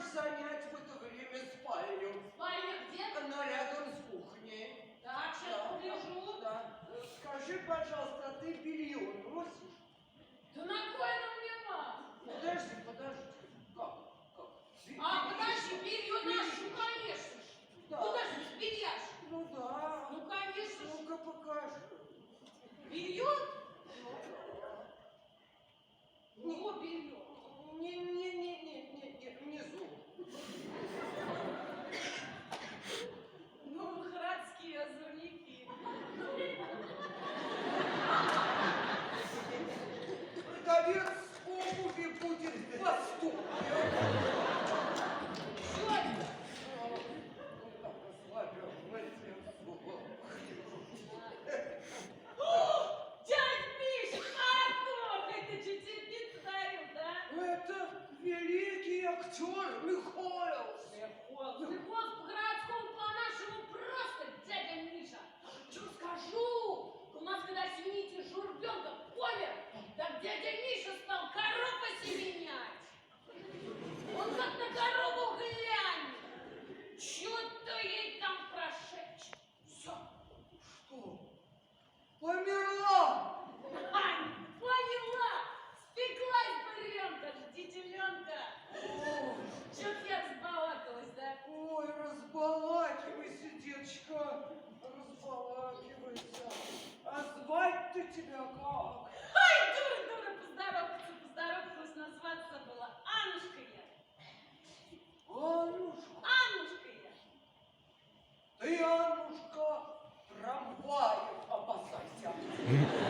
можешь занять в это время спальню. Спальня где? Она рядом с кухней. Так, сейчас погляжу. Да. Скажи, пожалуйста, а ты белье носишь? Да на кой оно мне надо? Подожди. Как? Подожди, белье ношу, конечно. Да. Куда же без белья? Ну да. Ну, конечно. Ну-ка покажи. Белье? О, белье. Не, внизу. Ну, городские озорники. Продавец обуви будет в восторге. Что это? Дядь Миша, Артур, ты чуть не подарил, да? Это великий актер Михайлс. Михайлс по городскому, по-нашему просто, дядя Миша. Что скажу? У нас, когда свинитель Журбенка помер, так дядя Миша стал коров осеменять. Он как на корову глянет. Чё-то ей там прошепчет. Всё. Что? Померла! Ань, поняла! Спеклась буренка, жди теленка. Чё-то я разбалакалась, да? Ой, разбалакивайся, деточка, разбалакивайся. А звать-то тебя как? Ай, дура, поздороваться назваться была. Аннушка я. Аннушка, Аннушка я. ты, Аннушка, трамваев опасайся.